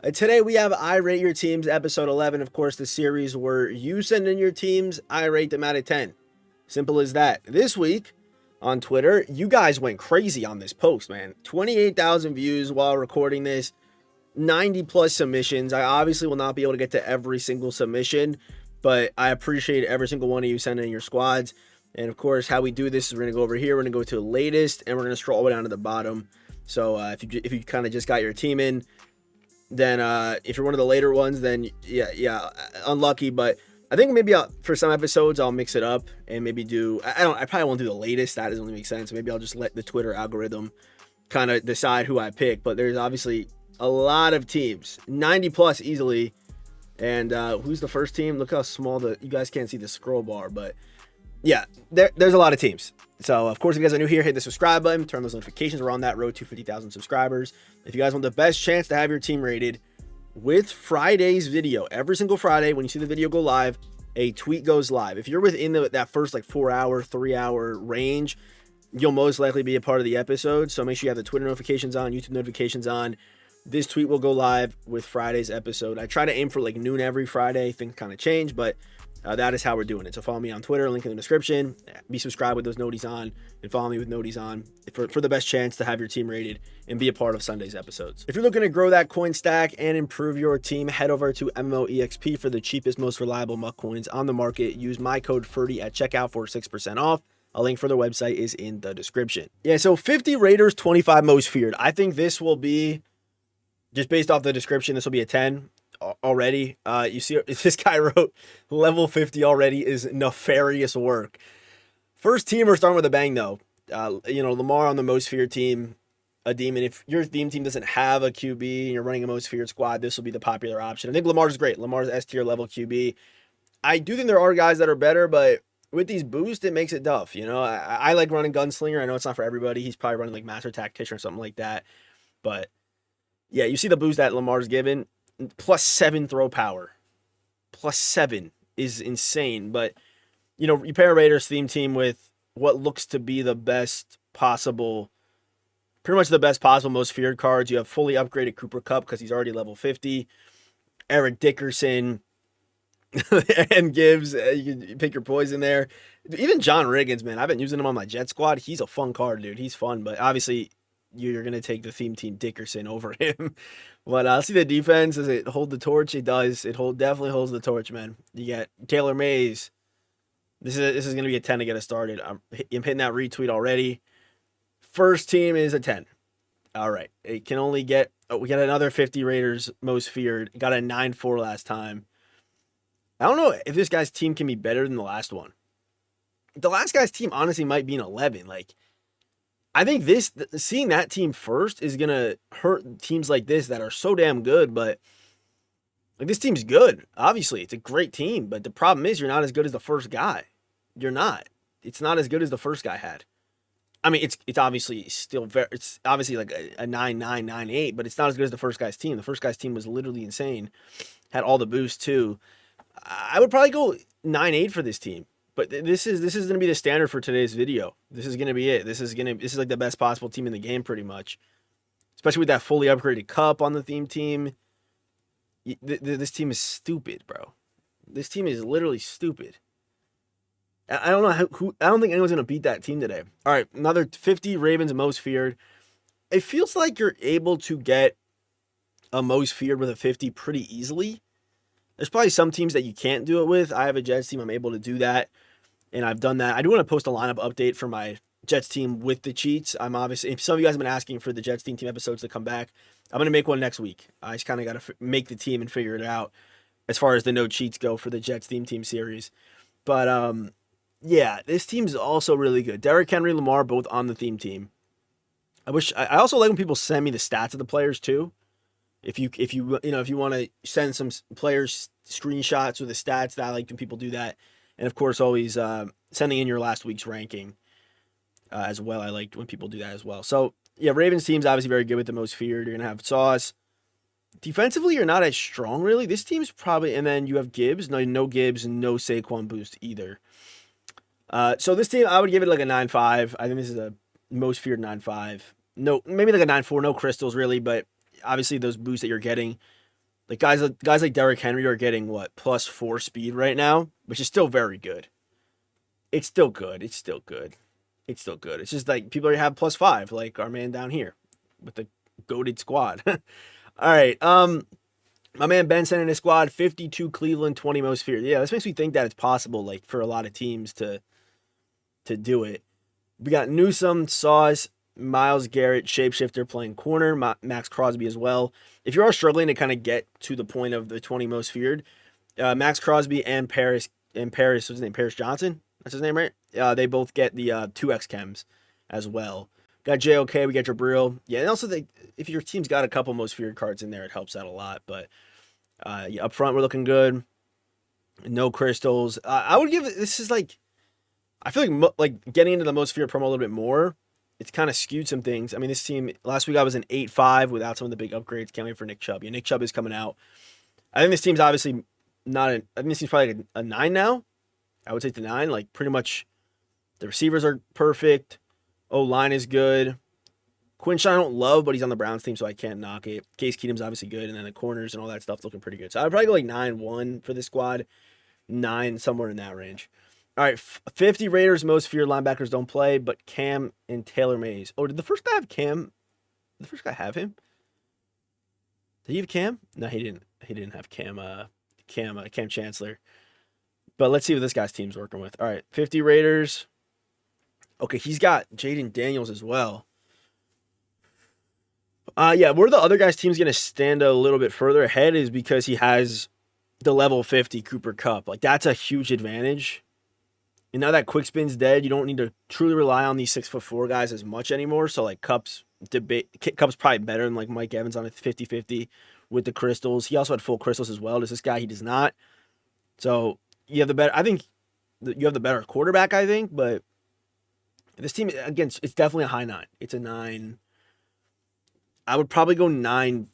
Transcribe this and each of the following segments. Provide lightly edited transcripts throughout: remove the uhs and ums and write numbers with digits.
Today we have I Rate Your Teams, episode 11. Of course, the series where you send in your teams, I rate them out of 10. Simple as that. This week on Twitter, you guys went crazy on this post, man. 28,000 views while recording this, 90 plus submissions. I obviously will not be able to get to every single submission, but I appreciate every single one of you sending in your squads. And of course, how we do this is we're going to go over here, we're going to go to the latest, and we're going to scroll all the way down to the bottom. So if you kind of just got your team in, then if you're one of the later ones, then yeah, unlucky. But I think maybe for some episodes I'll mix it up and maybe do. I probably won't do the latest. That doesn't really make sense. Maybe I'll just let the Twitter algorithm kind of decide who I pick. But there's obviously a lot of teams, 90 plus easily. And who's the first team? Look how small you guys can't see the scroll bar, but yeah, there's a lot of teams. So, of course, if you guys are new here, hit the subscribe button, turn those notifications. We're on that road to 50,000 subscribers. If you guys want the best chance to have your team rated with Friday's video, every single Friday when you see the video go live, a tweet goes live. If you're within that first 4 hour, 3 hour range, you'll most likely be a part of the episode. So make sure you have the Twitter notifications on, YouTube notifications on. This tweet will go live with Friday's episode. I try to aim for noon every Friday. Things kind of change, but that is how we're doing it. So follow me on Twitter, link in the description. Be subscribed with those noties on, and follow me with noties on for the best chance to have your team rated and be a part of Sunday's episodes. If you're looking to grow that coin stack and improve your team, head over to MMOEXP for the cheapest, most reliable MUC coins on the market. Use my code FERDY at checkout for 6% off. A link for their website is in the description. Yeah, so 50 Raiders, 25 most feared. I think this will be, just based off the description, this will be a 10. Already, you see this guy wrote level 50 already is nefarious work. First teamer starting with a bang though. Lamar on the most feared team, a demon. If your theme team doesn't have a QB and you're running a most feared squad, this will be the popular option. I think Lamar's great. Lamar's S tier level QB. I do think there are guys that are better, but with these boosts, it makes it tough. I like running Gunslinger. I know it's not for everybody. He's probably running Master Tactician or something like that. But yeah, you see the boost that Lamar's given. +7 throw power. +7 is insane. But, you pair a Raiders theme team with what looks to be the best possible, pretty much the best possible most feared cards. You have fully upgraded Cooper Kupp because he's already level 50. Eric Dickerson and Gibbs. You can pick your poison there. Even John Riggins, man. I've been using him on my Jet squad. He's a fun card, dude. He's fun. But obviously, you're going to take the theme team Dickerson over him. But I'll see the defense. Does it hold the torch? It does. It definitely holds the torch, man. You get Taylor Mays. This is going to be a 10 to get us started. I'm hitting that retweet already. First team is a 10. All right. It can only get, we got another 50 Raiders most feared. Got a 9-4 last time. I don't know if this guy's team can be better than the last one. The last guy's team honestly might be an 11. I think seeing that team first is going to hurt teams like this that are so damn good, but this team's good. Obviously, it's a great team, but the problem is you're not as good as the first guy. You're not. It's not as good as the first guy had. I mean, it's obviously still it's obviously like a 9-9, 9-8, but it's not as good as the first guy's team. The first guy's team was literally insane. Had all the boosts too. I would probably go 9-8 for this team. But this is going to be the standard for today's video. This is going to be it. This is like the best possible team in the game, pretty much. Especially with that fully upgraded Cup on the theme team. This team is stupid, bro. This team is literally stupid. I don't know I don't think anyone's going to beat that team today. All right, another 50 Ravens most feared. It feels like you're able to get a most feared with a 50 pretty easily. There's probably some teams that you can't do it with. I have a Jets team. I'm able to do that. And I've done that. I do want to post a lineup update for my Jets team with the cheats. I'm obviously, if some of you guys have been asking for the Jets team episodes to come back, I'm going to make one next week. I just kind of got to make the team and figure it out as far as the no cheats go for the Jets team series. But yeah, this team's also really good. Derrick Henry, Lamar, both on the theme team. I also like when people send me the stats of the players too. If you want to send some players screenshots with the stats, that I like when people do that. And of course, always sending in your last week's ranking as well. I like when people do that as well. So yeah, Ravens team's obviously very good with the most feared. You're gonna have Sauce. Defensively, you're not as strong really. This team's probably, and then you have Gibbs. No Gibbs and no Saquon boost either. So this team, I would give it like a 9-5. I think this is a most feared 9-5. No, maybe like a 9-4. No crystals really, but obviously those boosts that you're getting Like guys like Derrick Henry are getting what +4 speed right now, which is still very good. It's still good. It's still good. It's still good. It's just like people have +5, like our man down here with the goated squad. All right. My man Benson and his squad, 52 Cleveland, 20 most feared. Yeah, this makes me think that it's possible, like for a lot of teams to do it. We got Newsome, Sauce, Miles Garrett, Shapeshifter playing corner, Max Crosby as well. If you are struggling to kind of get to the point of the 20 most feared, Max Crosby and what's his name? Paris Johnson? That's his name, right? They both get the 2x chems as well. Got JOK, we got Jabril. Yeah, and also if your team's got a couple most feared cards in there, it helps out a lot. But yeah, up front, we're looking good. No crystals. I would give it, this is like, I feel like like getting into the most feared promo a little bit more. It's kind of skewed some things. I mean, this team, last week I was an 8-5 without some of the big upgrades. Can't wait for Nick Chubb. Yeah, Nick Chubb is coming out. I think this team's obviously I think this team's probably like a 9 now. I would say the 9. Like, pretty much the receivers are perfect. O-line is good. Quinshon I don't love, but he's on the Browns team, so I can't knock it. Case Keenum's obviously good, and then the corners and all that stuff's looking pretty good. So I'd probably go like 9-1 for this squad. 9, somewhere in that range. All right, 50 Raiders most feared linebackers don't play, but Cam and Taylor Mays. Oh, did the first guy have Cam? Did the first guy have him? Did he have Cam? No, he didn't. He didn't have Cam. Cam Chancellor. But let's see what this guy's team's working with. All right, 50 Raiders. Okay, he's got Jaden Daniels as well. Yeah, where the other guy's team's going to stand a little bit further ahead is because he has the level 50 Cooper Kupp. Like, that's a huge advantage. And now that quick spin's dead, you don't need to truly rely on these 6'4" guys as much anymore. So, like, Kupp's probably better than, like, Mike Evans on a 50-50 with the crystals. He also had full crystals as well. Does this guy? He does not. So, you have the better... I think you have the better quarterback, I think. But this team, again, it's definitely a high 9. It's a 9... I would probably go 9-7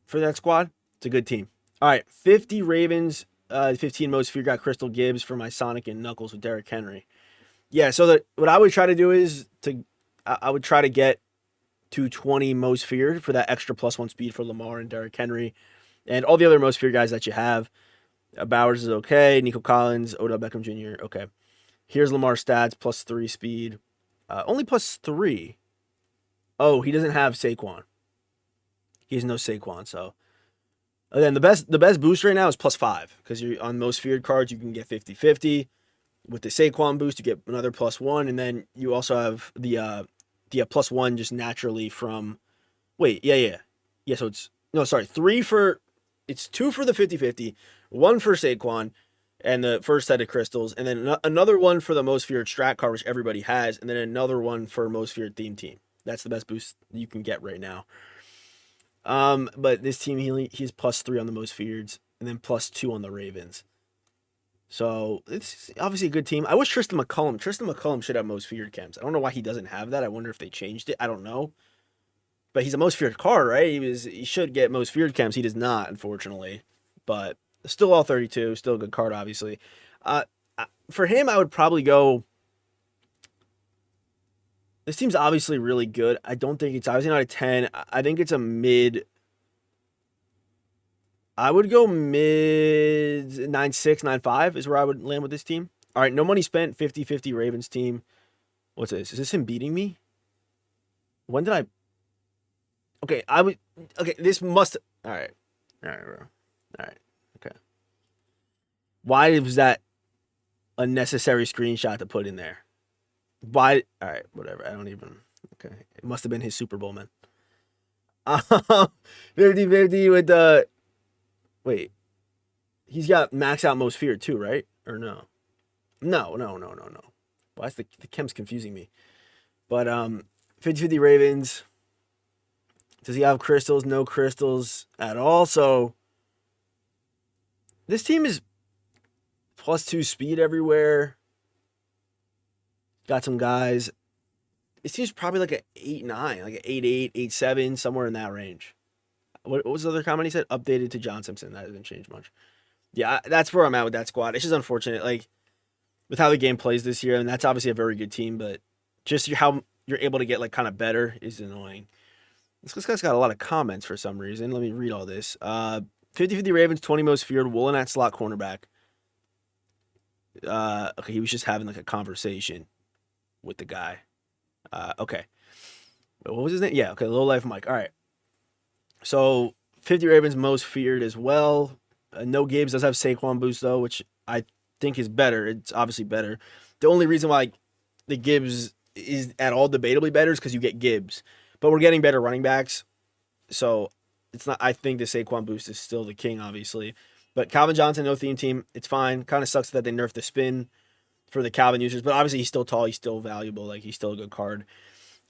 for that squad. It's a good team. All right, 50 Ravens, 15 most feared got Crystal Gibbs for my Sonic and Knuckles with Derrick Henry. Yeah, so what I would try to do is I would try to get to 20 most feared for that extra +1 speed for Lamar and Derrick Henry, and all the other most feared guys that you have. Bowers is okay. Nico Collins, Odell Beckham Jr. Okay. Here's Lamar's stats: +3 speed, only +3. Oh, he doesn't have Saquon. He has no Saquon, so again, the best boost right now is +5 because you're on most feared cards. You can get 50-50 with the Saquon boost. You get another +1, and then you also have the +1 just naturally from. Wait, yeah. So it's 3 for. It's 2 for the 50-50, 1 for Saquon, and the first set of crystals, and then another one for the most feared strat card, which everybody has, and then another one for most feared theme team. That's the best boost you can get right now. But this team, he's +3 on the most feareds, and then +2 on the Ravens. So it's obviously a good team. I wish Tristan McCullum should have most feared chems. I don't know why he doesn't have that. I wonder if they changed it. I don't know. But he's a most feared card, right? He should get most feared chems. He does not, unfortunately. But still all 32. Still a good card, obviously. For him, I would probably go. This team's obviously really good. I don't think it's obviously not a 10. I think it's a mid. I would go mid 9.6, 9.5 is where I would land with this team. All right, no money spent, 50-50 Ravens team. What's this? Is this him beating me? When did I? Okay, this must. All right, bro. All right, okay. Why was that a necessary screenshot to put in there? Why? All right, whatever. I don't even. Okay, it must have been his Super Bowl, man. 50-50 with the. Wait, he's got max out most feared too, right? Or no? No. Why is the chem's confusing me? But 50-50 Ravens. Does he have crystals? No crystals at all. So this team is +2 speed everywhere. Got some guys. It seems probably like an 8-9, like an 8-8, 8-7, somewhere in that range. What was the other comment he said? Updated to John Simpson. That hasn't changed much. Yeah, that's where I'm at with that squad. It's just unfortunate, like, with how the game plays this year, and that's obviously a very good team, but just how you're able to get, like, kind of better is annoying. This guy's got a lot of comments for some reason. Let me read all this. 50-50 Ravens, 20 most feared. Woolen at slot cornerback. Okay, he was just having like a conversation with the guy. Okay. What was his name? Yeah, okay, Low Life Mike. All right. So 50 Ravens most feared as well. No Gibbs does have Saquon boost though, which I think is better. It's obviously better. The only reason why the Gibbs is at all debatably better is because you get Gibbs, but we're getting better running backs, so it's not. I think the Saquon boost is still the king, obviously. But Calvin Johnson, no theme team, it's fine. Kind of sucks that they nerfed the spin for the Calvin users, but obviously he's still tall, he's still valuable, like he's still a good card.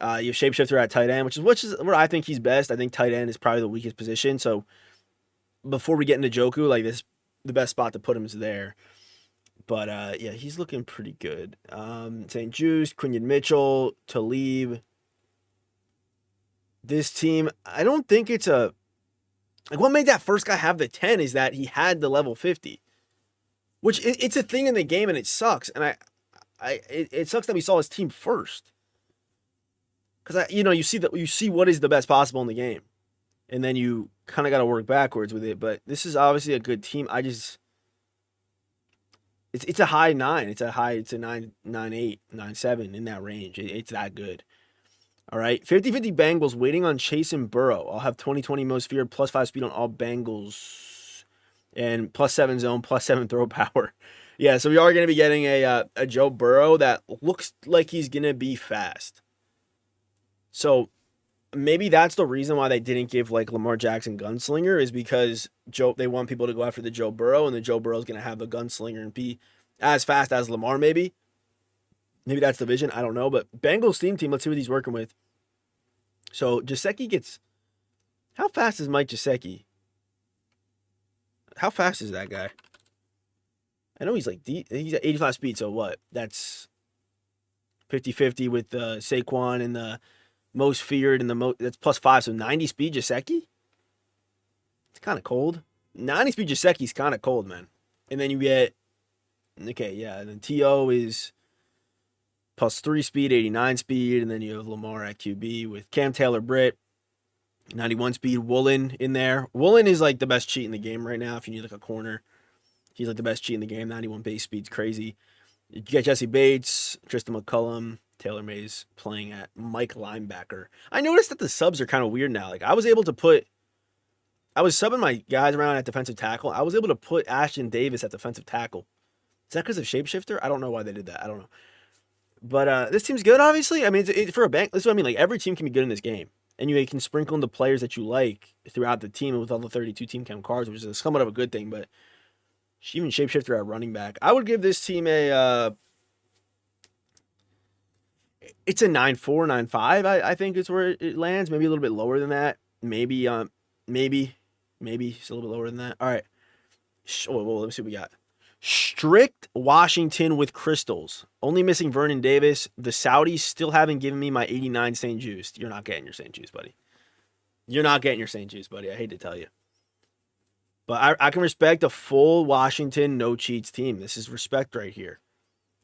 You have Shapeshifter at tight end, which is where I think he's best. I think tight end is probably the weakest position. So before we get into Joku, like this, the best spot to put him is there. But yeah, he's looking pretty good. St. Juice, Quinion Mitchell, Talib. This team, I don't think it's a like what made that first guy have the 10 is that he had the level 50, which it's a thing in the game and it sucks. And it sucks that we saw his team first because you see what is the best possible in the game, and then you kind of got to work backwards with it. But this is obviously a good team. It's a high 9. It's a 9.8, 9.7 in that range. It's that good. All right. 50-50 Bengals waiting on Chase and Burrow. I'll have 20-20 most feared, +5 speed on all Bengals, and +7 zone, +7 throw power. Yeah, so we are going to be getting a Joe Burrow that looks like he's going to be fast. So maybe that's the reason why they didn't give like Lamar Jackson Gunslinger is because they want people to go after the Joe Burrow, and the Joe Burrow is going to have the Gunslinger and be as fast as Lamar maybe. Maybe that's the vision. I don't know. But Bengals team, let's see what he's working with. So Gesicki gets... How fast is Mike Gesicki? How fast is that guy? I know he's at 85 speed, so what? That's 50-50 with Saquon and the most feared and that's +5, so 90 speed Gesicki? It's kind of cold. 90 speed Gesicki's kind of cold, man. And then you get... Okay, yeah, and then T.O. is... +3 speed, 89 speed, and then you have Lamar at QB with Cam Taylor-Britt, 91 speed, Woolen in there. Woolen is like the best cheat in the game right now if you need like a corner. He's like the best cheat in the game, 91 base speed's crazy. You get Jesse Bates, Tristan McCullum, Taylor Mays playing at Mike linebacker. I noticed that the subs are kind of weird now. Like I was subbing my guys around at defensive tackle. I was able to put Ashton Davis at defensive tackle. Is that because of Shapeshifter? I don't know why they did that. I don't know. But this team's good, obviously. I mean, it's for a bank. This is what I mean. Like, every team can be good in this game. And you can sprinkle in the players that you like throughout the team with all the 32 team chem cards, which is somewhat of a good thing. But even Shapeshifter at running back. I would give this team it's a 9.4, 9.5, I think is where it lands. Maybe a little bit lower than that. Maybe it's a little bit lower than that. All right. Let me see what we got. Strict Washington with crystals. Only missing Vernon Davis. The Saudis still haven't given me my 89 St. Juice. You're not getting your St. Juice, buddy. You're not getting your St. Juice, buddy. I hate to tell you. But I can respect a full Washington no cheats team. This is respect right here.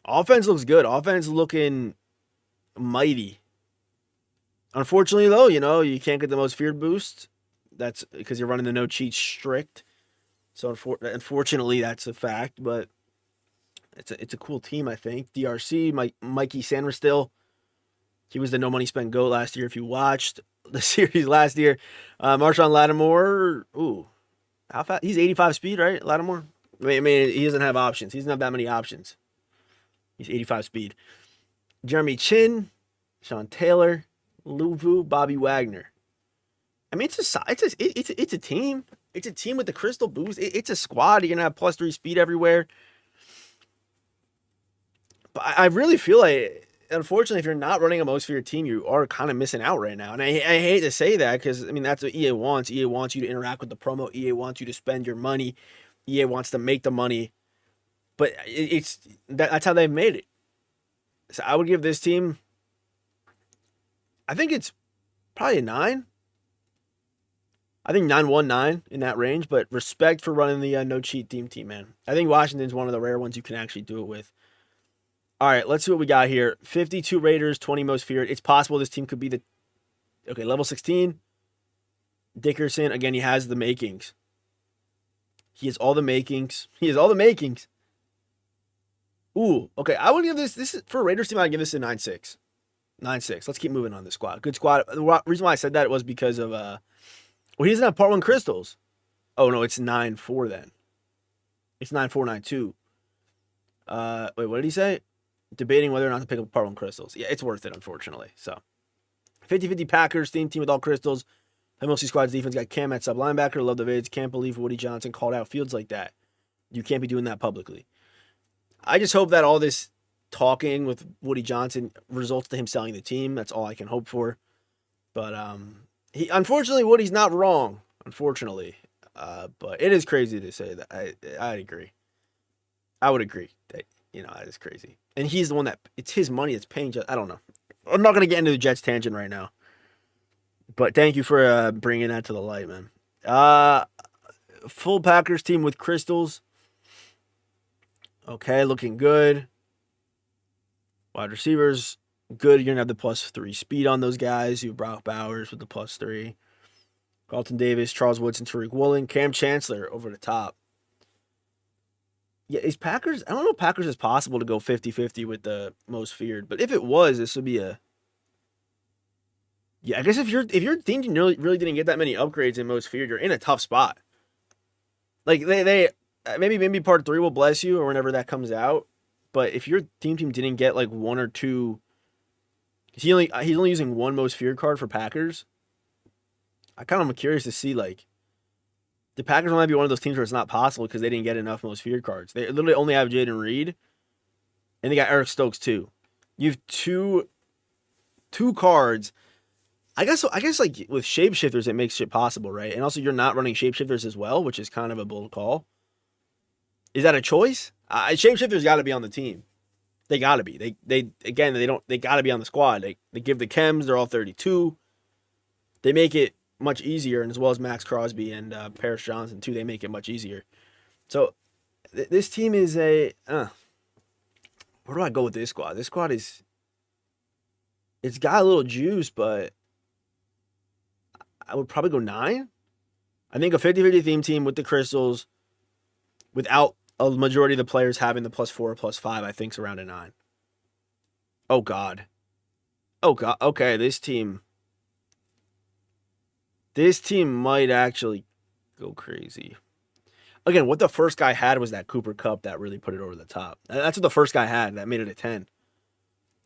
Offense looks good. Offense looking mighty. Unfortunately, though, you can't get the most feared boost. That's because you're running the no cheats strict. So unfortunately, that's a fact, but it's a cool team, I think. DRC, Mikey Sanders he was the no money spent GOAT last year. If you watched the series last year, Marshawn Lattimore, how fast? He's 85 speed, right? Lattimore. I mean, he doesn't have options. He doesn't have that many options. He's 85 speed. Jeremy Chin, Sean Taylor, Luvu, Bobby Wagner. I mean, it's a team. It's a team with the crystal boost. It's a squad. You're going to have +3 speed everywhere. But I really feel like, unfortunately, if you're not running a most for your team, you are kind of missing out right now. And I hate to say that because, I mean, that's what EA wants. EA wants you to interact with the promo. EA wants you to spend your money. EA wants to make the money. But that's how they've made it. So I would give this team, I think it's probably a 9. I think 9-1-9 in that range, but respect for running the no cheat team, man. I think Washington's one of the rare ones you can actually do it with. All right, let's see what we got here. 52 Raiders, 20 most feared. It's possible this team could be level 16. Dickerson, again, he has the makings. He has all the makings. He has all the makings. Ooh, okay. I would give this is for a Raiders team, I'd give this a 9-6. 9-6. Let's keep moving on this squad. Good squad. The reason why I said that was because of well, he doesn't have part 1 crystals. Oh no, it's 9-4 then. It's 9-4, 9-2. Wait, what did he say? Debating whether or not to pick up part 1 crystals. Yeah, it's worth it, unfortunately. So 50-50 Packers, team with all crystals. MLC squad's defense got Cam at sub linebacker. Love the vids. Can't believe Woody Johnson called out Fields like that. You can't be doing that publicly. I just hope that all this talking with Woody Johnson results to him selling the team. That's all I can hope for. But unfortunately, Woody's not wrong. Unfortunately, but it is crazy to say that. I agree. I would agree that that is crazy. And he's the one that it's his money that's paying. I don't know. I'm not gonna get into the Jets tangent right now. But thank you for bringing that to the light, man. Full Packers team with crystals. Okay, looking good. Wide receivers, good. You're going to have the +3 speed on those guys. You have Brock Bowers with the +3. Carlton Davis, Charles Woodson, Tariq Woolen, Cam Chancellor over the top. Yeah, is Packers... I don't know if Packers is possible to go 50-50 with the most feared. But if it was, this would be a... Yeah, I guess if your team really didn't get that many upgrades in most feared, you're in a tough spot. Like, they maybe part 3 will bless you or whenever that comes out. But if your team didn't get like 1 or 2, he's only using 1 most feared card for Packers. I kind of am curious to see like the Packers might be one of those teams where it's not possible because they didn't get enough most feared cards. They literally only have Jaden Reed, and they got Eric Stokes too. You have two cards. I guess like with shapeshifters it makes shit possible, right? And also you're not running shapeshifters as well, which is kind of a bold call. Is that a choice? Shapeshifters got to be on the team. They got to be. They got to be on the squad. They give the chems. They're all 32. They make it much easier, and as well as Max Crosby and Paris Johnson too. They make it much easier. So this team is a. Where do I go with this squad? This squad is. It's got a little juice, but I would probably go 9. I think a 50-50 theme team with the crystals, without a majority of the players having the +4 or +5, I think is around a 9. Oh, God. Okay, this team might actually go crazy. Again, what the first guy had was that Cooper Kupp that really put it over the top. That's what the first guy had that made it a 10.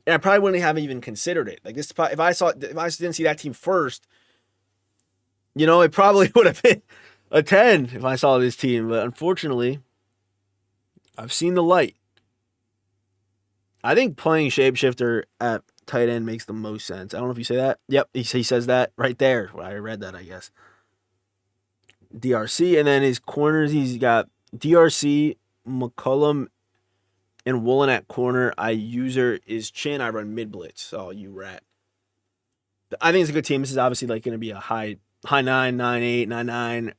And I probably wouldn't have even considered it. Like this, if I didn't see that team first, it probably would have been a 10 if I saw this team. But unfortunately, I've seen the light. I think playing shapeshifter at tight end makes the most sense. I don't know if you say that. Yep, he says that right there. Well, I read that, I guess. DRC, and then his corners, he's got DRC, McCollum, and Woolen at corner. User is Chin. I run mid blitz. Oh, you rat. I think it's a good team. This is obviously like going to be a high 9, 9-8, 9-9.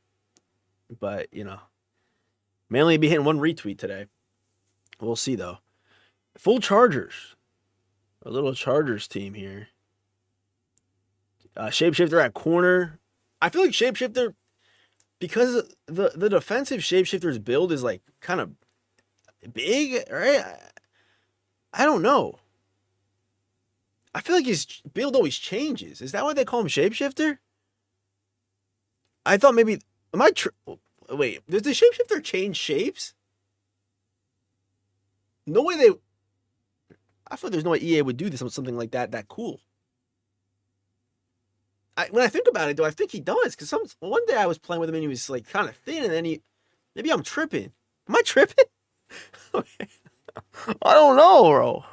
But, mainly be hitting 1 retweet today. We'll see, though. Full Chargers. A little Chargers team here. Shapeshifter at corner. I feel like Shapeshifter, because the defensive Shapeshifter's build is like kind of big, right? I don't know. I feel like his build always changes. Is that why they call him Shapeshifter? I thought maybe... Wait, does the Shapeshifter change shapes? No way they... I thought there's no way EA would do this on something like that cool. When I think about it, though, I think he does. Because one day I was playing with him and he was like kind of thin, and then maybe I'm tripping. Am I tripping? Okay. I don't know, bro.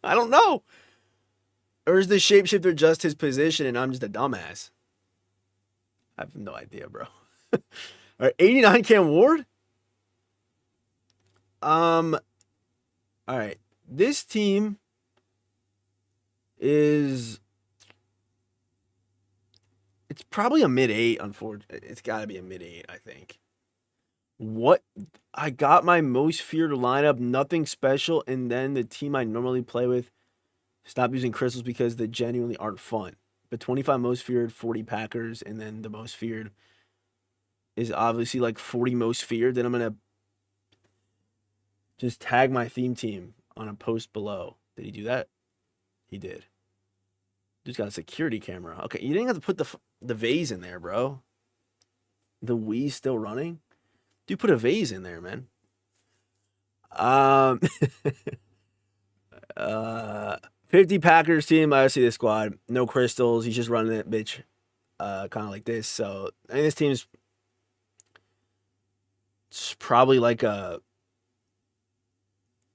I don't know. Or is the shapeshifter just his position and I'm just a dumbass? I have no idea, bro. All right, 89 Cam Ward. All right. This team is... It's probably a mid-8, unfortunately. It's got to be a mid-8, I think. What? I got my most feared lineup, nothing special, and then the team I normally play with stop using crystals because they genuinely aren't fun. the 25 most feared, 40 Packers, and then the most feared is obviously like 40 most feared, then I'm going to just tag my theme team on a post below. Did he do that? He did. Just got a security camera. Okay, you didn't have to put the vase in there, bro. The Wii's still running? Dude, put a vase in there, man. Um, 50 Packers team. I see this squad. No crystals. He's just running it, bitch. Kind of like this. So, I think this team's probably like a.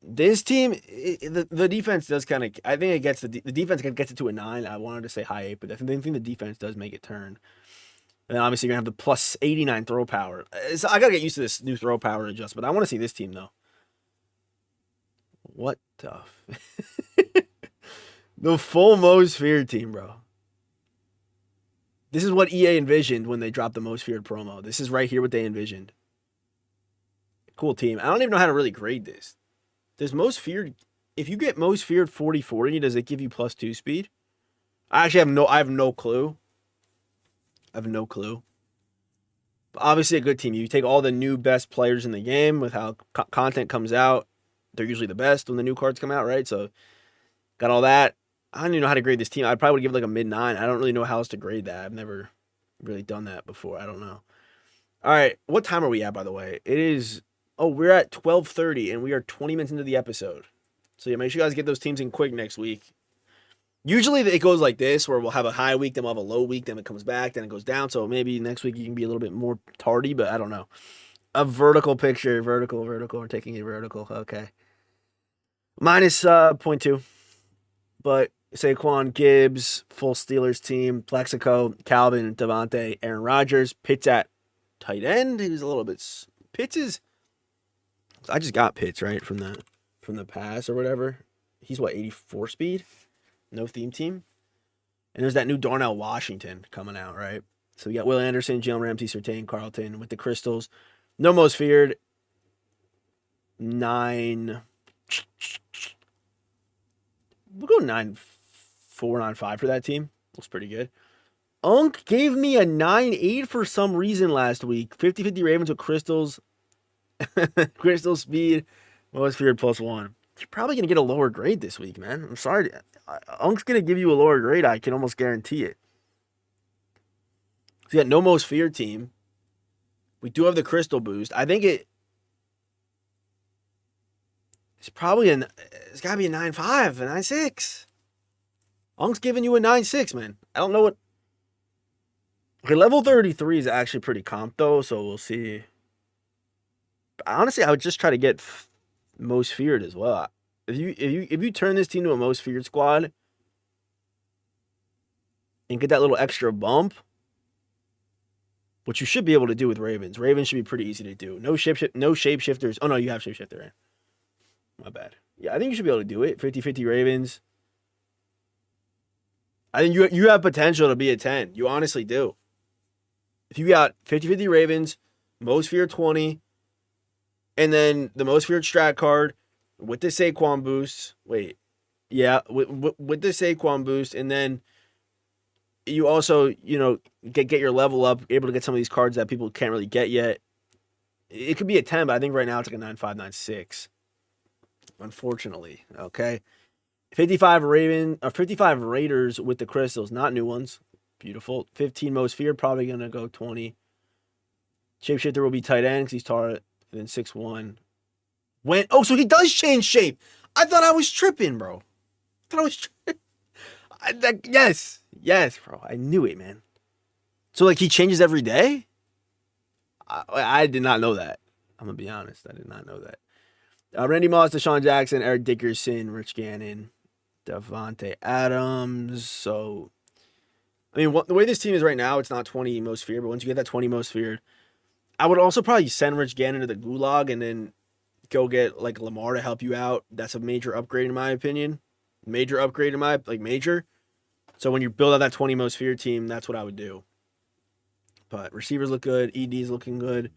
This team, the defense does kind of. I think it gets the defense gets it to a 9. I wanted to say high 8, but I think the defense does make it turn. And then obviously you're gonna have the plus 89 throw power. So I gotta get used to this new throw power adjustment. I want to see this team though. What the? The full most feared team, bro. This is what EA envisioned when they dropped the most feared promo. This is right here what they envisioned. Cool team. I don't even know how to really grade this. Does most feared, if you get most feared 40-40, does it give you plus 2 speed? I have no clue. I have no clue. But obviously a good team. You take all the new best players in the game with how content comes out. They're usually the best when the new cards come out, right? So got all that. I don't even know how to grade this team. I'd probably give it like a mid 9. I don't really know how else to grade that. I've never really done that before. I don't know. All right. What time are we at, by the way? It is, we're at 12:30 and we are 20 minutes into the episode. So yeah, make sure you guys get those teams in quick next week. Usually it goes like this, where we'll have a high week, then we'll have a low week, then it comes back, then it goes down. So maybe next week you can be a little bit more tardy, but I don't know. A vertical picture, vertical. We're taking it vertical. Okay. Minus 0.2. But Saquon, Gibbs, full Steelers team, Plexico, Calvin, Devontae, Aaron Rodgers, Pitts at tight end. He was a little bit. Pitts is. I just got Pitts right from the pass or whatever. He's what, 84 speed? No theme team. And there's that new Darnell Washington coming out, right? So we got Will Anderson, Jalen Ramsey, Surtain, Carlton with the Crystals. No most feared. 9. We'll go 9-4, 9-5 for that team. Looks pretty good. Unk gave me a 9-8 for some reason last week. 50-50 Ravens with Crystals. Crystal speed. Most feared +1. You're probably going to get a lower grade this week, man. I'm sorry. Unk's going to give you a lower grade. I can almost guarantee it. So you got no most feared team. We do have the Crystal boost. I think it's probably it's got to be a 9.5, a 9.6. Unk's giving you a 9.6, man. I don't know what. Okay, level 33 is actually pretty comp, though, so we'll see. But honestly, I would just try to get most feared as well. If you turn this team to a most feared squad and get that little extra bump, which you should be able to do with Ravens. Ravens should be pretty easy to do. No shapeshifters. Oh no, you have shapeshifter, right? My bad. Yeah, I think you should be able to do it. 50-50 Ravens. I think you have potential to be a 10. You honestly do. If you got 50-50 Ravens, most feared 20, and then the most feared strat card with the Saquon boost. Wait. Yeah, with the Saquon boost, and then you also, get your level up, able to get some of these cards that people can't really get yet. It could be a 10, but I think right now it's like a 9.5, 9.6. Unfortunately, okay. 55 Raiders with the Crystals, not new ones. Beautiful. 15 most feared, probably gonna go 20. Shapeshifter will be tight end because he's taller than 6'1". So he does change shape. I thought I was tripping, bro. Yes, bro. I knew it, man. So like he changes every day? I did not know that. I'm gonna be honest. I did not know that. Randy Moss, Deshaun Jackson, Eric Dickerson, Rich Gannon, Devontae Adams. So, I mean, the way this team is right now, it's not 20 most feared, but once you get that 20 most feared, I would also probably send Rich Gannon to the gulag and then go get like Lamar to help you out. That's a major upgrade in my opinion. Major. So when you build out that 20 most feared team, that's what I would do. But receivers look good. ED's looking good.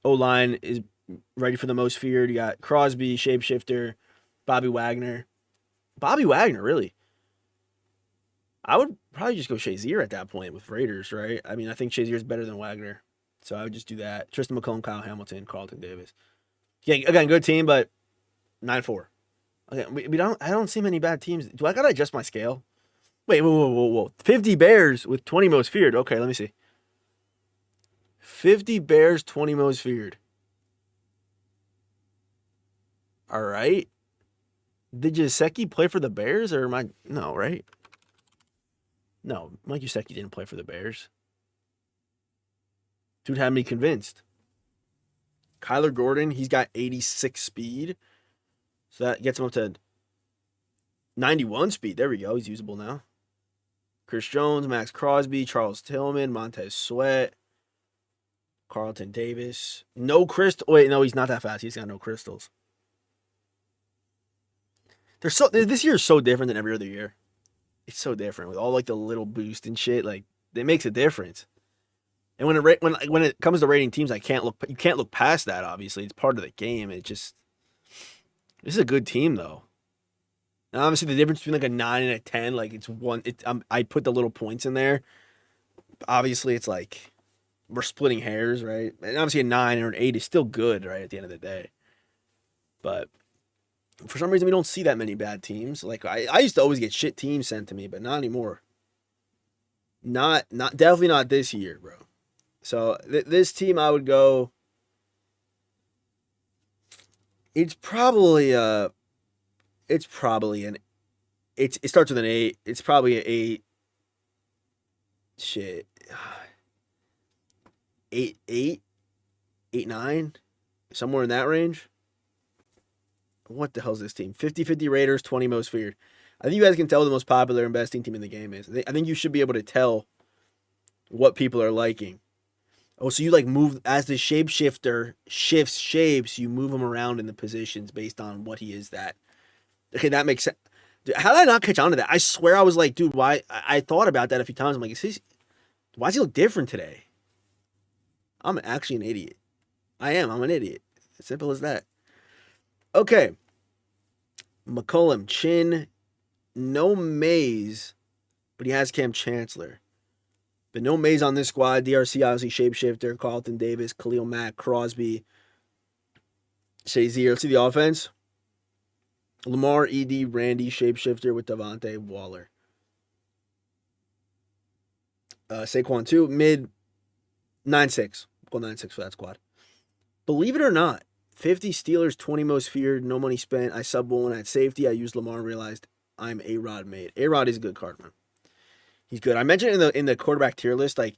O-line is ready for the most feared. You got Crosby, Shapeshifter, Bobby Wagner. Bobby Wagner, really? I would probably just go Shazier at that point with Raiders, right? I mean, I think Shazier is better than Wagner. So I would just do that. Tristan McCollum, Kyle Hamilton, Carlton Davis. Yeah, again, good team, but 9-4. Okay, we don't. I don't see many bad teams. Do I gotta adjust my scale? Wait, whoa. 50 Bears with 20 most feared. Okay, let me see. 50 Bears, 20 most feared. All right. Did Yaseki play for the Bears or am I? No, right? No, Mike Yaseki didn't play for the Bears. Dude had me convinced. Kyler Gordon, he's got 86 speed. So that gets him up to 91 speed. There we go. He's usable now. Chris Jones, Max Crosby, Charles Tillman, Montez Sweat, Carlton Davis. No crystal. Wait, no, he's not that fast. He's got no crystals. This year is so different than every other year. It's so different with all like the little boost and shit. Like it makes a difference. And when it comes to rating teams, you can't look past that. Obviously, it's part of the game. This is a good team though. And obviously, the difference between like a 9 and a 10, like it's one. I put the little points in there. Obviously, it's like we're splitting hairs, right? And obviously, a 9 or an 8 is still good, right? At the end of the day, but for some reason, we don't see that many bad teams. Like I used to always get shit teams sent to me, but not anymore. Definitely not this year, bro. So this team, I would go. It's probably an. It starts with an 8. It's probably an 8. Shit. 8, 8, 8, 9, somewhere in that range. What the hell's this team? 50-50 Raiders, 20 most feared. I think you guys can tell the most popular and best team in the game is. I think you should be able to tell what people are liking. Oh, so you like move as the shapeshifter shifts shapes, you move him around in the positions based on what he is that. Okay, that makes sense. Dude, how did I not catch on to that? I swear I was like, dude, why? I thought about that a few times. I'm like, why does he look different today? I'm actually an idiot. I am. I'm an idiot. As simple as that. Okay. McCollum, Chin, no Mays, but he has Cam Chancellor. But no Mays on this squad. DRC, obviously, shapeshifter, Carlton Davis, Khalil Mack, Crosby, Shazier. Let's see the offense. Lamar, ED, Randy, shapeshifter with Devontae Waller. Saquon 2, mid 9-6. Go 9-6 for that squad. Believe it or not, 50 Steelers, 20 most feared, no money spent. I sub one at safety. I used Lamar and realized I'm A-Rod made. A-Rod is a good card, man. He's good. I mentioned in the quarterback tier list, like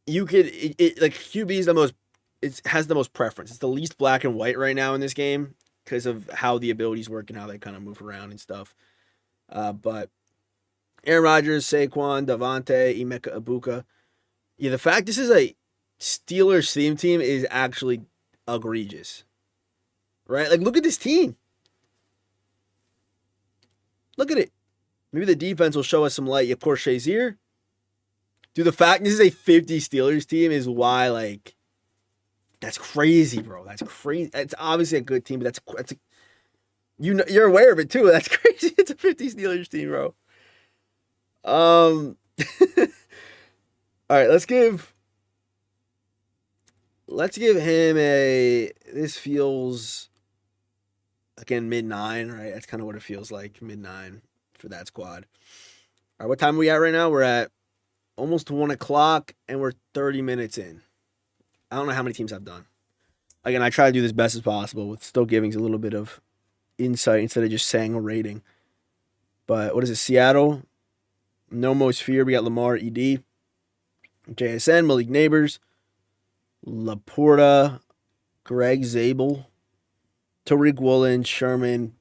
you could like QB is the most. It has the most preference. It's the least black and white right now in this game because of how the abilities work and how they kind of move around and stuff. But Aaron Rodgers, Saquon, Davante, Emeka Ibuka. Yeah, the fact this is a Steelers theme team is actually egregious. Right? Like, look at this team. Look at it. Maybe the defense will show us some light. Of course, Shazier. Dude, the fact this is a 50 Steelers team is why, like, that's crazy, bro. That's crazy. It's obviously a good team, but you're aware of it too. That's crazy. It's a 50 Steelers team, bro. All right, let's give him this feels again mid-9, right? That's kind of what it feels like, mid-9 for that squad. All right, what time are we at right now? We're at almost 1 o'clock and we're 30 minutes in. I don't know how many teams I've done. Again, I try to do this best as possible with still giving a little bit of insight instead of just saying a rating. But what is it? Seattle, no most fear. We got Lamar, ED, JSN, Malik Neighbors, Laporta, Greg Zabel, Tariq Woolen, Sherman,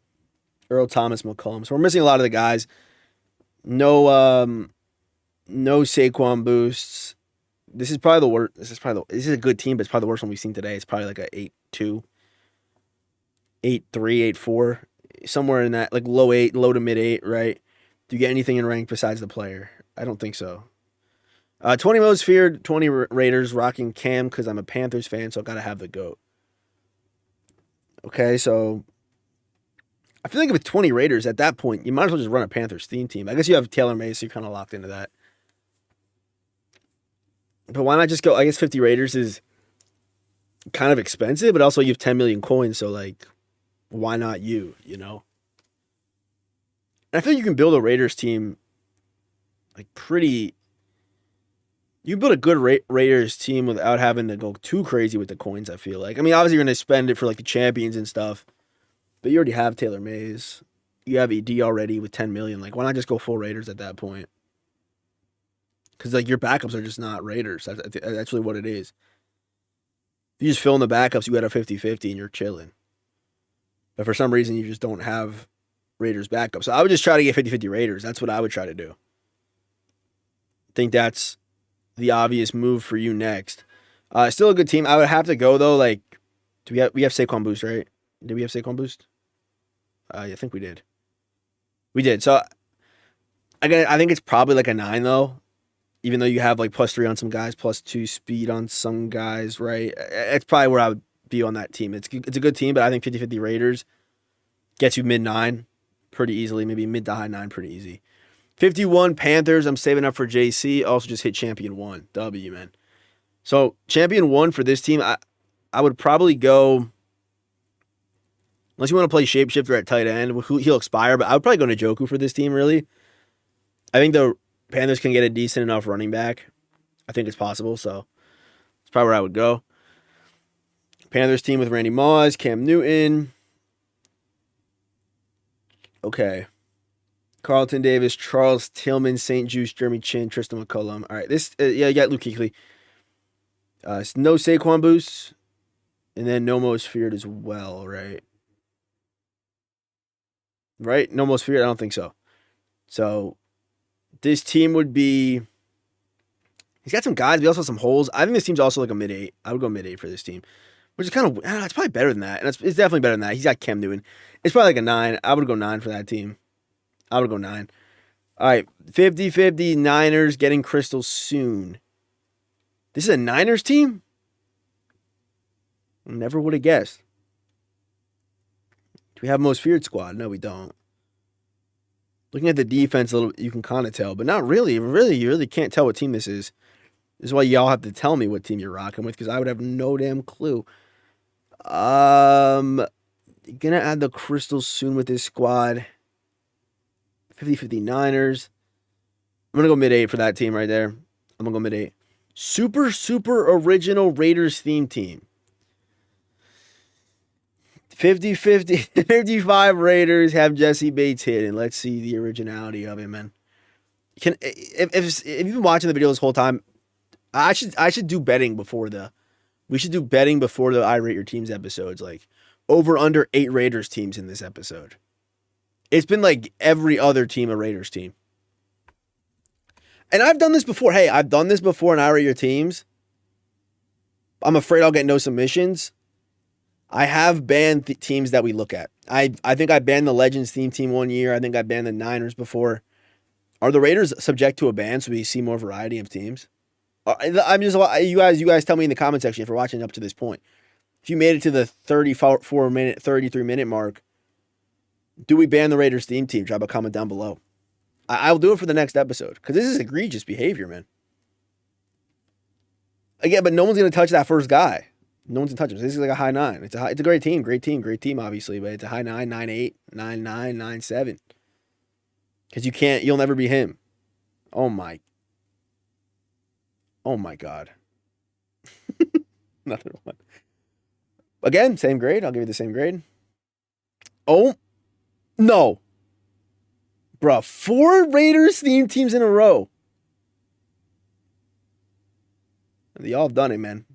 Earl Thomas, McCollum. So we're missing a lot of the guys. No Saquon boosts. This is probably the worst. This is a good team, but it's probably the worst one we've seen today. It's probably like a 8-2, 8-3, 8-4, somewhere in that, like low to mid 8, right? Do you get anything in rank besides the player? I don't think so. 20 most feared, 20 Raiders, rocking Cam because I'm a Panthers fan, so I gotta have the GOAT. Okay, so I feel like with 20 Raiders at that point, you might as well just run a Panthers theme team. I guess you have Taylor Mays, so you're kind of locked into that. But why not just go? I guess 50 Raiders is kind of expensive, but also you have 10 million coins, so like, why not you? You know. And I feel like you can build a Raiders team like pretty. You can build a good Raiders team without having to go too crazy with the coins. I feel like. I mean, obviously you're going to spend it for like the champions and stuff, but you already have Taylor Mays. You have ED already with 10 million. Like, why not just go full Raiders at that point? Because like your backups are just not Raiders. That's really what it is. If you just fill in the backups, you got a 50-50 and you're chilling. But for some reason, you just don't have Raiders backups. So I would just try to get 50-50 Raiders. That's what I would try to do. I think that's the obvious move for you next. Still a good team. I would have to go though. Like, we have Saquon Boost, right? Did we have Saquon Boost? I think we did. We did. So I think it's probably like a 9 though. Even though you have like +3 on some guys, +2 speed on some guys, right? It's probably where I would be on that team. It's a good team, but I think 50-50 Raiders gets you mid-9 pretty easily, maybe mid to high 9 pretty easy. 51 Panthers, I'm saving up for JC. Also just hit Champion 1. W, man. So Champion 1 for this team, I would probably go, unless you want to play Shapeshifter at tight end, he'll expire, but I would probably go Njoku for this team, really. I think the Panthers can get a decent enough running back. I think it's possible, so that's probably where I would go. Panthers team with Randy Moss, Cam Newton. Okay. Carlton Davis, Charles Tillman, St. Juice, Jeremy Chin, Tristan McCullum. All right, you got Luke Kuechly. No Saquon boosts, and then no most feared as well, right? Right? No most feared? I don't think so. So this team would be. He's got some guys. We also have some holes. I think this team's also like a mid-8. I would go mid-8 for this team, which is kind of. It's probably better than that, and it's definitely better than that. He's got Cam Newton. It's probably like a 9. I would go 9 for that team. I would go 9. All right, 50-50 Niners getting Crystal soon. This is a Niners team? Never would have guessed. Do we have most feared squad? No, we don't. Looking at the defense a little, you can kind of tell, but not really. Really, you really can't tell what team this is. This is why y'all have to tell me what team you're rocking with, because I would have no damn clue. Gonna add the Crystals soon with this squad. 50-50 Niners. I'm gonna go mid-8 for that team right there. I'm gonna go mid-8. Super original Raiders theme team. 50-50, 55 Raiders have Jesse Bates hidden. Let's see the originality of it, man. If you've been watching the video this whole time, I should do betting before the. We should do betting before the I Rate Your Teams episodes, like over under 8 Raiders teams in this episode. It's been like every other team a Raiders team. And I've done this before. Hey, I've done this before in I Rate Your Teams. I'm afraid I'll get no submissions. I have banned the teams that we look at. I think I banned the Legends theme team one year. I think I banned the Niners before. Are the Raiders subject to a ban so we see more variety of teams? I'm just you guys tell me in the comment section if you're watching up to this point. If you made it to the 33 minute mark, do we ban the Raiders theme team? Drop a comment down below. I'll do it for the next episode because this is egregious behavior, man. Again, but no one's gonna touch that first guy. No one's gonna touch him. This is like a high 9. It's a great team, obviously, but it's a high 9, 9-8, 9-9, 9-7. Because you'll never be him. Oh my God. Another one. Again, same grade. I'll give you the same grade. Oh no. Bruh, 4 Raiders themed teams in a row. Y'all have done it, man.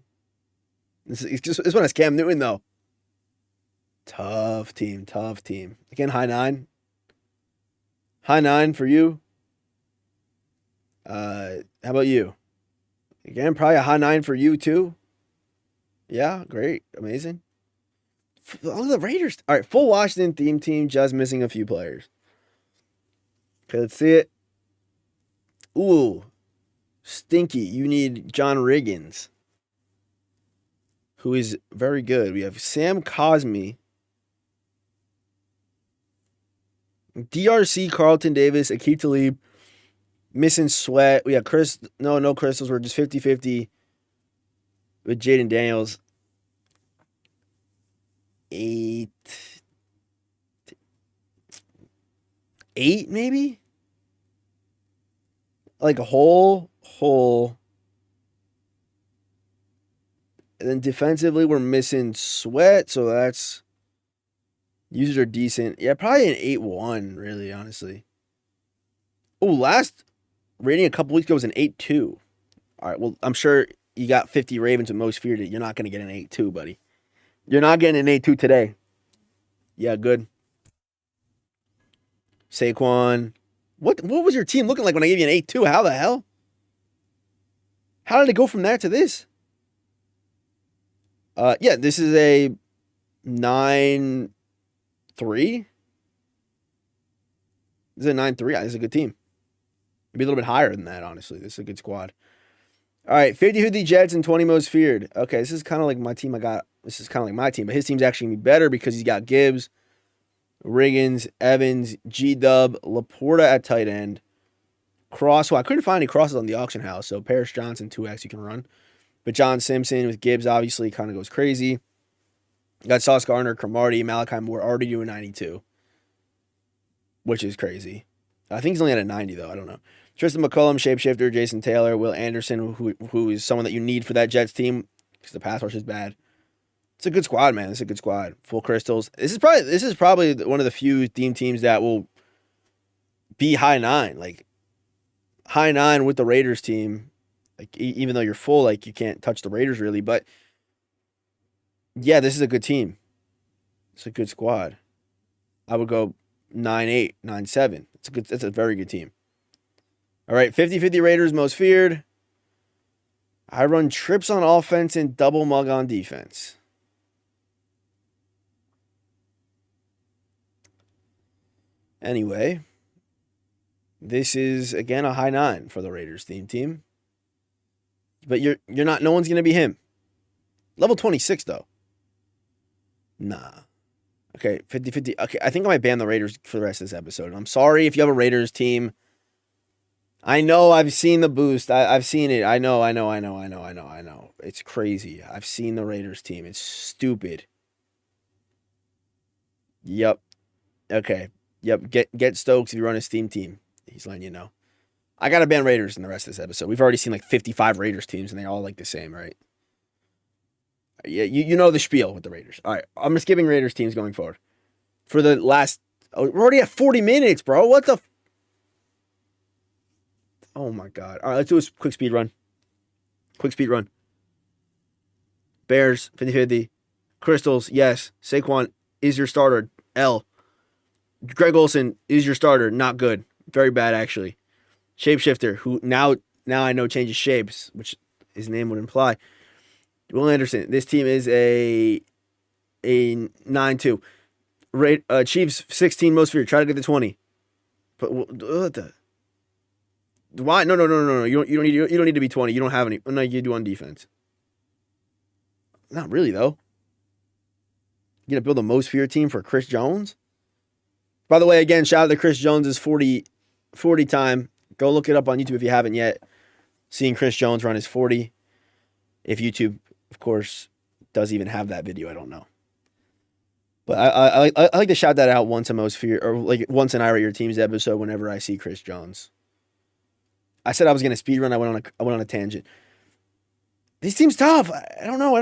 This one has Cam Newton, though. Tough team. Again, high 9. High 9 for you. How about you? Again, probably a high 9 for you, too. Yeah, great. Amazing. All the Raiders. All right, full Washington theme team, just missing a few players. Okay, let's see it. Ooh. Stinky. You need John Riggins, who is very good. We have Sam Cosmi. DRC, Carlton Davis, Akeem Talib, missing Sweat. We got no Crystals. We're just 50-50 with Jaden Daniels. 8 maybe? Like a whole. And then defensively, we're missing Sweat, so that's users are decent. Yeah, probably an 8-1, really, honestly. Oh, last rating a couple weeks ago was an 8-2. All right, well, I'm sure you got 50 Ravens with most feared. You're not going to get an 8-2, buddy. You're not getting an 8-2 today. Yeah, good. Saquon. What was your team looking like when I gave you an 8-2? How the hell? How did it go from that to this? Yeah, this is a 9-3. This is a 9-3. This is a good team. Maybe a little bit higher than that, honestly. This is a good squad. All right, 50-50 Jets and 20 most feared. Okay, this is kind of like my team I got. This is kind of like my team, but his team's actually going to be better because he's got Gibbs, Riggins, Evans, G-Dub, Laporta at tight end. Cross. Well, I couldn't find any crosses on the auction house, so Paris Johnson, 2X you can run. But John Simpson with Gibbs obviously kind of goes crazy. Got Sauce Gardner, Cromartie, Malachi Moore already doing 92, which is crazy. I think he's only at a 90, though. I don't know. Tristan McCullum, Shapeshifter, Jason Taylor, Will Anderson, who is someone that you need for that Jets team because the pass rush is bad. It's a good squad, man. It's a good squad. Full Crystals. This is probably one of the few theme teams that will be high 9. Like, high 9 with the Raiders team. Like, even though you're full, like, you can't touch the Raiders really. But, yeah, this is a good team. It's a good squad. I would go 9-8, 9-7. It's a very good team. All right, 50-50 Raiders most feared. I run trips on offense and double mug on defense. Anyway, this is again a high 9 for the Raiders theme team. But you're not. No one's gonna be him. Level 26 though. Nah. Okay, 50-50. Okay, I think I might ban the Raiders for the rest of this episode. I'm sorry if you have a Raiders team. I know I've seen the boost. I've seen it. I know. It's crazy. I've seen the Raiders team. It's stupid. Yep. Okay. Yep. Get Stokes if you run a Steam team. He's letting you know. I got to ban Raiders in the rest of this episode. We've already seen like 55 Raiders teams, and they all like the same, right? Yeah, you know the spiel with the Raiders. All right, I'm just giving Raiders teams going forward. For the last... Oh, we're already at 40 minutes, bro. What the... Oh, my God. All right, let's do a quick speed run. Bears, 50-50. Crystals, yes. Saquon is your starter. L. Greg Olsen is your starter. Not good. Very bad, actually. Shapeshifter, who now I know changes shapes, which his name would imply. Will Anderson. This team is a 9-2. Chiefs 16 most feared. Try to get the 20. But what the? Why? No. You don't need to be 20. You don't have any. No, you do on defense. Not really though. You gonna build a most feared team for Chris Jones? By the way, again, shout out to Chris Jones' 40 time. Go look it up on YouTube if you haven't yet. Seeing Chris Jones run his 40. If YouTube, of course, does even have that video, I don't know. But I like to shout that out once a most fear, or like once in I Rate Your Team's episode whenever I see Chris Jones. I said I was gonna speed run. I went on a tangent. These teams tough. I don't know.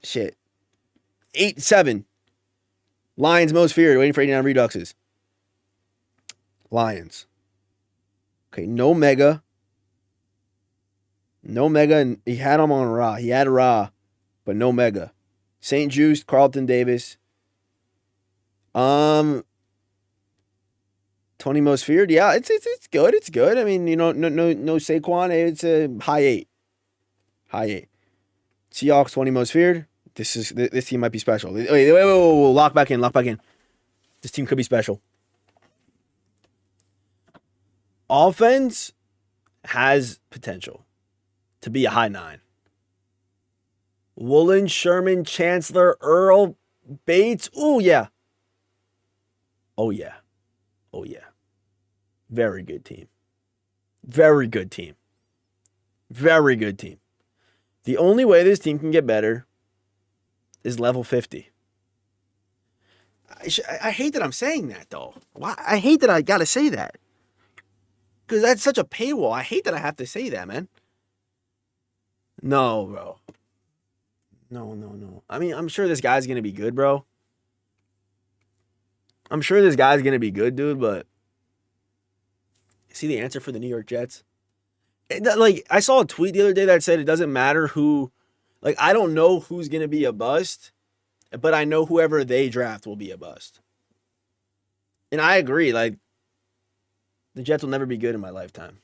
Shit. 8-7. Lions most feared. Waiting for 89 reduxes. Lions. Okay, no mega. And he had him on raw. He had raw, but no mega. St. Juice, Carlton Davis. 20 most feared. Yeah, it's good. It's good. I mean, no Saquon. It's a high 8. Seahawks 20 most feared. This team might be special. Wait. Lock back in. This team could be special. Offense has potential to be a high 9. Woolen, Sherman, Chancellor, Earl, Bates. Oh, yeah. Oh, yeah. Oh, yeah. Very good team. Very good team. Very good team. The only way this team can get better is level 50. I hate that I'm saying that, though. Why? I hate that I got to say that. Because that's such a paywall. I hate that I have to say that, man. No, bro. No, no, no. I mean, I'm sure this guy's going to be good, bro. I'm sure this guy's going to be good, dude, but see the answer for the New York Jets? Like, I saw a tweet the other day that said it doesn't matter who, like, I don't know who's going to be a bust, but I know whoever they draft will be a bust. And I agree. Like, the Jets will never be good in my lifetime,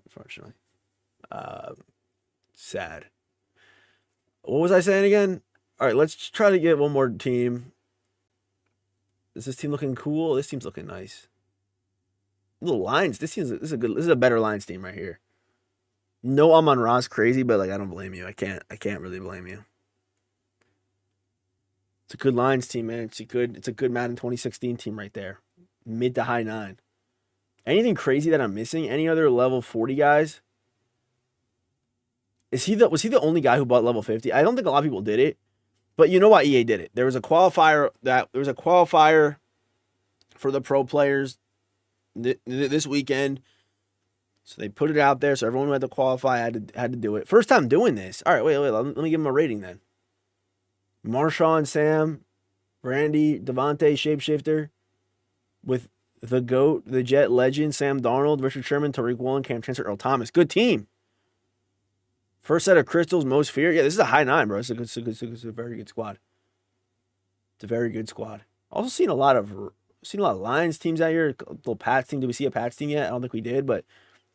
unfortunately. Sad. What was I saying again? All right, let's try to get one more team. Is this team looking cool? This team's looking nice. Little Lions. This is a better Lions team right here. No, I'm on Ross crazy, but like I don't blame you. I can't really blame you. It's a good Lions team, man. It's a good Madden 2016 team right there. Mid to high 9. Anything crazy that I'm missing? Any other level 40 guys? Was he the only guy who bought level 50? I don't think a lot of people did it. But you know why EA did it? There was a qualifier for the pro players this weekend. So they put it out there, so everyone who had to qualify had to do it. First time doing this. All right, wait. Let me give him a rating then. Marshawn, Sam, Brandy, Devontae, Shapeshifter, with the GOAT, the Jet legend, Sam Darnold, Richard Sherman, Tariq Woolen, Cam Chancellor, Earl Thomas. Good team. First set of crystals, most feared. Yeah, this is a high 9, bro. It's a very good squad. It's a very good squad. Also seen a lot of Lions teams out here. A little Pats team. Did we see a Pats team yet? I don't think we did, but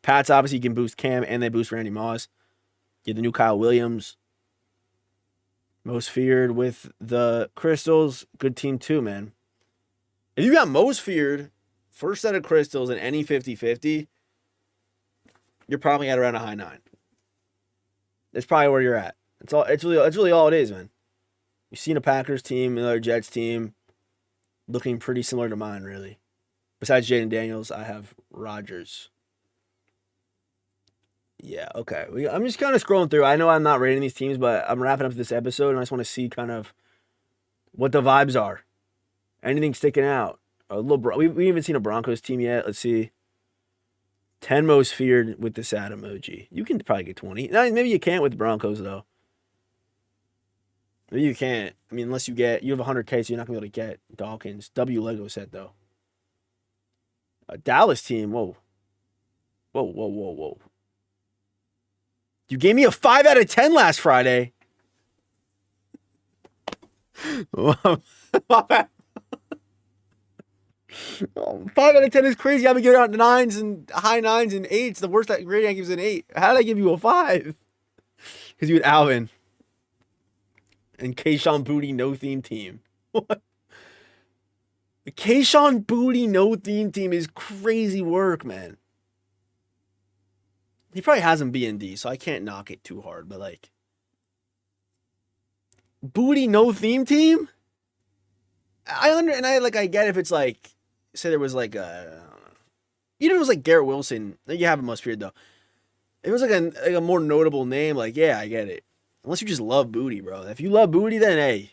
Pats obviously can boost Cam and they boost Randy Moss. Get the new Kyle Williams. Most feared with the crystals. Good team too, man. If you got most feared, first set of crystals in any 50-50, you're probably at around a high 9. That's probably where you're at. It's really all it is, man. You've seen a Packers team, another Jets team, looking pretty similar to mine, really. Besides Jaden Daniels, I have Rodgers. Yeah, okay. I'm just kind of scrolling through. I know I'm not rating these teams, but I'm wrapping up this episode, and I just want to see kind of what the vibes are. Anything sticking out? We haven't even seen a Broncos team yet. Let's see. 10 most feared with the sad emoji. You can probably get 20. Maybe you can't with the Broncos, though. Maybe you can't. I mean, unless you have 100K, so you're not going to be able to get Dawkins. W Lego set, though. A Dallas team. Whoa. Whoa. You gave me a 5 out of 10 last Friday. 5 out of 10 is crazy. I've been giving out 9s and high 9s and 8s. The worst grade I give is an 8. How did I give you a 5? Because you had Alvin. And Kayshawn Booty no theme team. What? The Kayshawn Booty no theme team is crazy work, man. He probably has him B&D, so I can't knock it too hard, but like Booty no theme team? I get if it's like, say there was like a, even if it was like Garrett Wilson, you have him most feared though. If it was like a more notable name, like yeah, I get it. Unless you just love Booty, bro. If you love Booty, then hey,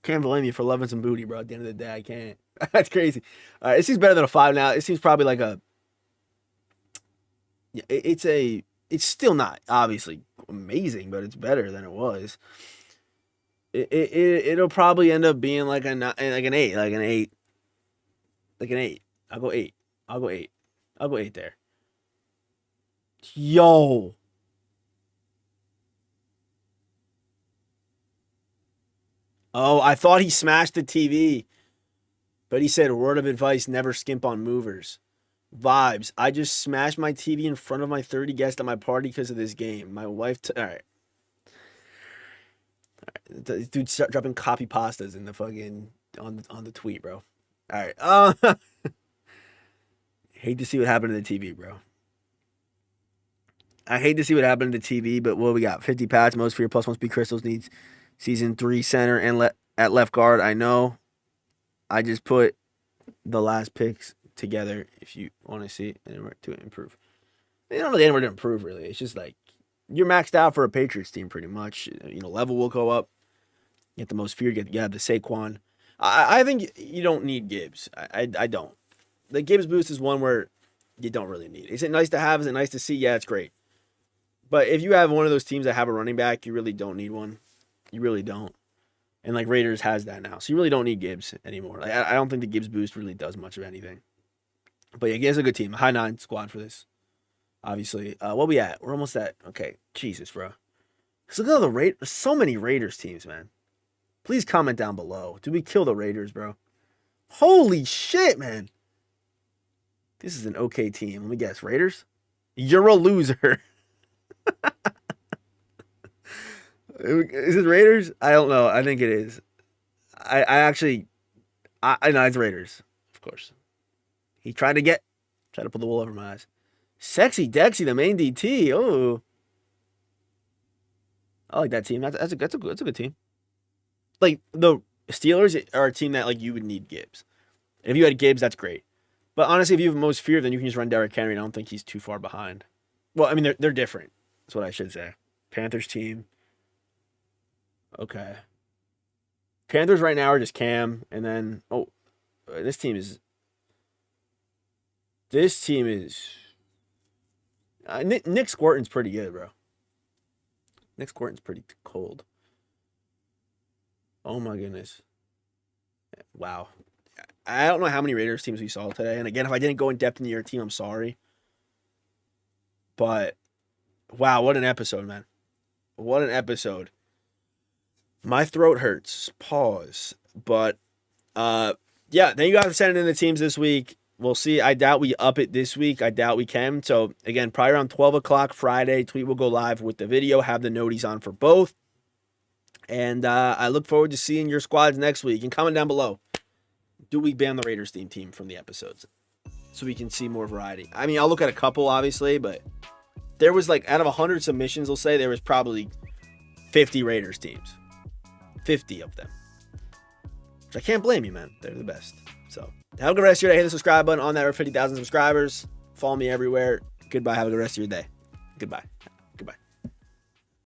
can't blame you for loving some Booty, bro. At the end of the day, I can't. That's crazy. All right, it seems better than a 5 now. It seems probably like a, yeah, it's still not obviously amazing, but it's better than it was. It'll probably end up being like an 8. I'll go 8. I'll go 8 there. Yo. Oh, I thought he smashed the TV. But he said, word of advice, never skimp on movers. Vibes. I just smashed my TV in front of my 30 guests at my party because of this game. My wife... All right. Dude, start dropping copy pastas in the fucking... On the tweet, bro. All right. Hate to see what happened to the TV, bro. I hate to see what happened to the TV, but what we got? 50 Pats, most fear plus 1 speed crystals needs season 3 center and at left guard. I know. I just put the last picks together if you want to see anywhere to improve. They don't really anywhere to improve, really. It's just like you're maxed out for a Patriots team pretty much. Level will go up. Get the most fear. You have the Saquon. I think you don't need Gibbs. I don't. The Gibbs boost is one where you don't really need. Is it nice to have? Is it nice to see? Yeah, it's great. But if you have one of those teams that have a running back, you really don't need one. You really don't. And like Raiders has that now. So you really don't need Gibbs anymore. Like, I don't think the Gibbs boost really does much of anything. But yeah, Gibbs is a good team. A high 9 squad for this. Obviously. What we at? We're almost at. Okay. Jesus, bro. So look at all the Raiders. So many Raiders teams, man. Please comment down below. Did we kill the Raiders, bro? Holy shit, man. This is an okay team. Let me guess. Raiders? You're a loser. Is it Raiders? I don't know. I think it is. I know it's Raiders, of course. He tried to pull the wool over my eyes. Sexy Dexy, the main DT. Oh, I like that team. That's a good team. Like the Steelers are a team that like you would need Gibbs. And if you had Gibbs, that's great. But honestly, if you have most fear, then you can just run Derrick Henry. And I don't think he's too far behind. Well, I mean they're different. That's what I should say. Panthers team. Okay. Panthers right now are just Cam, and then this team is Nick Squirton's pretty good, bro. Nick Squirton's pretty cold. Oh my goodness. Wow. I don't know how many Raiders teams we saw today. And again, if I didn't go in depth into your team, I'm sorry. But wow, what an episode, man. What an episode. My throat hurts. Pause. But yeah, then you guys sending in the teams this week. We'll see. I doubt we up it this week. I doubt we can. So again, probably around 12 o'clock Friday, Tweet will go live with the video. Have the noties on for both. And I look forward to seeing your squads next week. And comment down below. Do we ban the Raiders team from the episodes? So we can see more variety. I mean, I'll look at a couple, obviously, but there was like, out of 100 submissions, we'll say, there was probably 50 Raiders teams. 50 of them. Which I can't blame you, man. They're the best. So, have a good rest of your day. Hit the subscribe button on that. We're 50,000 subscribers. Follow me everywhere. Goodbye. Have a good rest of your day. Goodbye.